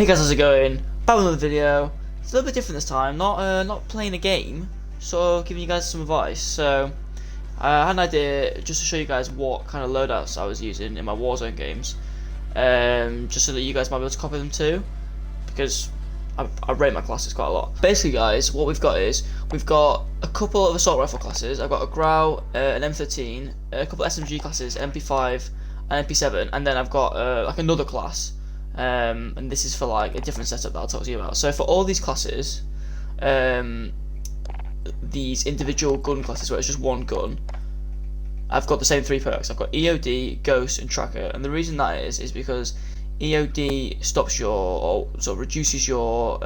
Hey guys, how's it going? Back with another video. It's a little bit different this time. Not playing a game, sort of giving you guys some advice. So I had an idea just to show you guys what kind of loadouts I was using in my Warzone games, just so that you guys might be able to copy them too, because I rate my classes quite a lot. Basically, guys, what we've got is we've got a couple of assault rifle classes. I've got a Grau, an M13, a couple of SMG classes, MP5 and MP7, and then I've got like another class. And this is for like a different setup that I'll talk to you about. So for all these classes, these individual gun classes where it's just one gun, I've got the same three perks. I've got EOD, Ghost, and Tracker. And the reason that is because EOD stops your, or sort of reduces your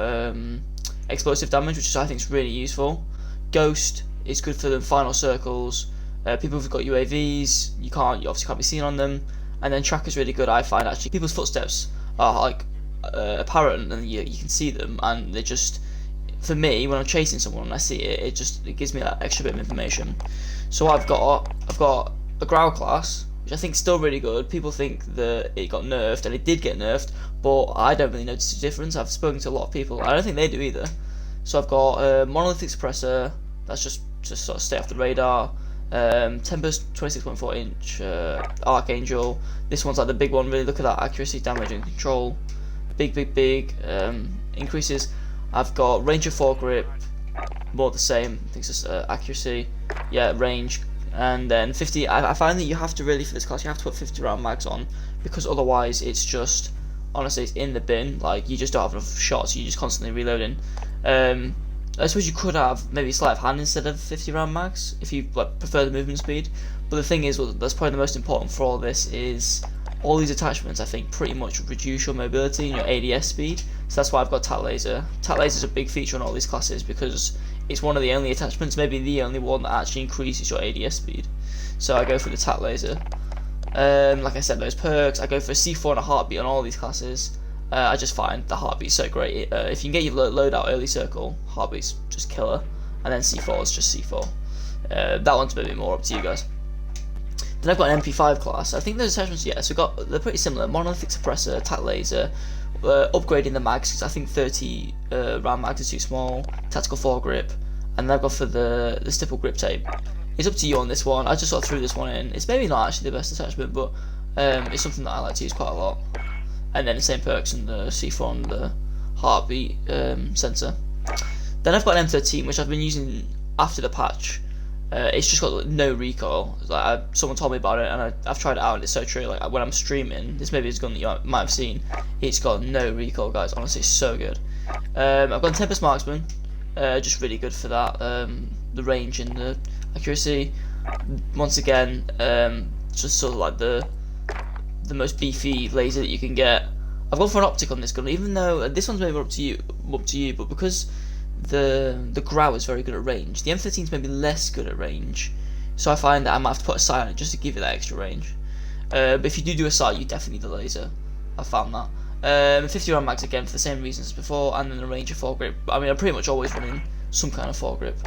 explosive damage, which is, I think, is really useful. Ghost is good for the final circles. People who've got UAVs, you obviously can't be seen on them. And then Tracker's really good, I find, actually. People's footsteps are like apparent, and you can see them, and they just, for me, when I'm chasing someone and I see it, it gives me that extra bit of information. So I've got a Grau class, which I think is still really good. People think that it got nerfed, and it did get nerfed, but I don't really notice a difference. I've spoken to a lot of people, I don't think they do either. So I've got a monolithic suppressor, that's just sort of stay off the radar. Tempest 26.4 inch Archangel. This one's like the big one. Really look at that accuracy, damage, and control. Big increases. I've got range of foregrip, more the same. I think it's just accuracy, yeah, range, and then 50. I find that you have to really, for this class, you have to put 50 round mags on, because otherwise it's just, honestly, it's in the bin. Like, you just don't have enough shots. You're just constantly reloading. I suppose you could have maybe sleight of hand instead of 50 round mags if you prefer the movement speed. But the thing is, that's probably the most important for all this, is all these attachments, I think, pretty much reduce your mobility and your ADS speed. So that's why I've got Tat Laser. Tat Laser is a big feature on all these classes because it's one of the only attachments, maybe the only one, that actually increases your ADS speed. So I go for the Tat Laser. Like I said, those perks, I go for a C4 and a heartbeat on all these classes. I just find the heartbeat so great. If you can get your loadout early circle, heartbeat's just killer, and then C4 is just C4. That one's maybe more up to you guys. Then I've got an MP5 class. I think those attachments, yeah, so they're pretty similar. Monolithic suppressor, Tat Laser, upgrading the mags, because I think 30 round mags is too small. Tactical foregrip, and then I've got for the stipple grip tape. It's up to you on this one. I just sort of threw this one in. It's maybe not actually the best attachment, but it's something that I like to use quite a lot. And then the same perks and the C4 and the heartbeat sensor. Then I've got an M13, which I've been using after the patch. It's just got no recoil. Like, someone told me about it, and I've tried it out, and it's so true. Like, when I'm streaming, this maybe is a gun that you might have seen. It's got no recoil, guys. Honestly, it's so good. I've got a Tempest Marksman, just really good for that. The range and the accuracy. Once again, just sort of like the most beefy laser that you can get. I've gone for an optic on this gun, even though this one's maybe up to you, but because the Grau is very good at range, the M13 is maybe less good at range, so I find that I might have to put a sight on it just to give it that extra range. But if you do a sight, you definitely need the laser. I found that. 50 round mags again for the same reasons as before, and then a range of foregrip. I mean, I'm pretty much always running some kind of foregrip.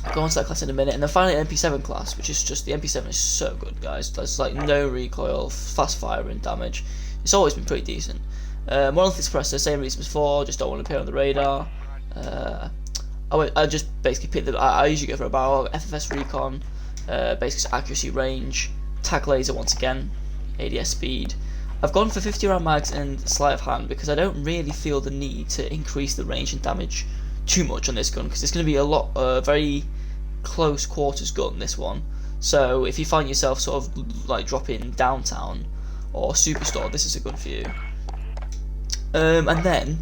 I'll go on to that class in a minute, and then finally MP7 class, which is just, the MP7 is so good, guys. There's like no recoil, fast firing, damage. It's always been pretty decent. Monolithic suppressor, same reason as before, just don't want to appear on the radar. I just basically pick I usually go for a barrel, FFS recon, basically accuracy, range, tag laser once again, ADS speed. I've gone for 50 round mags and sleight of hand because I don't really feel the need to increase the range and damage too much on this gun, because it's going to be a lot very close quarters gun, this one. So if you find yourself sort of like dropping downtown or superstore, this is a gun for you. And then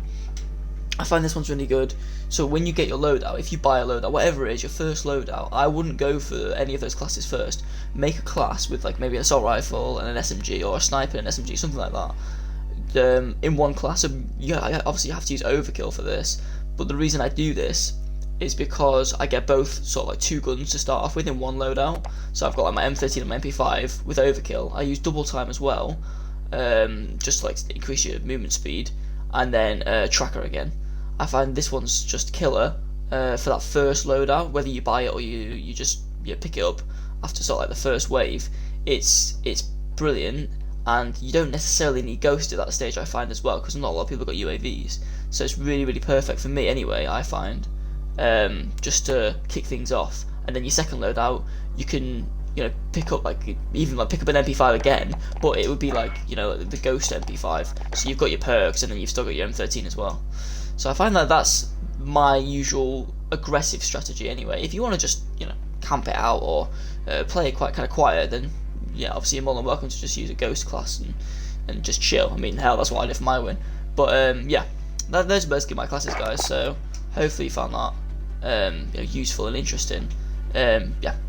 I find this one's really good. So when you get your loadout, if you buy a loadout, whatever it is, your first loadout, I wouldn't go for any of those classes first. Make a class with like maybe an assault rifle and an SMG, or a sniper and an SMG, something like that. In one class, yeah, obviously you have to use overkill for this. But the reason I do this is because I get both sort of like two guns to start off with in one loadout. So I've got like my M13 and my MP5 with overkill. I use double time as well, just to like increase your movement speed, and then Tracker again. I find this one's just killer for that first loadout, whether you buy it or you just pick it up after sort of like the first wave. It's brilliant. and you don't necessarily need Ghost at that stage, I find, as well, because not a lot of people got UAVs, so it's really perfect for me anyway, I find, just to kick things off. And then your second loadout, you can, you know, pick up even pick up an MP5 again, but it would be like, you know, the Ghost MP5, so you've got your perks, and then you've still got your M13 as well. So I find that that's my usual aggressive strategy anyway. If you want to just, you know, camp it out or play it kind of quiet, then yeah, obviously you're more than welcome to just use a Ghost class and just chill. I mean, hell, that's what I did for my win. But yeah, those are basically my classes, guys. So hopefully you found that you know, useful and interesting. Yeah.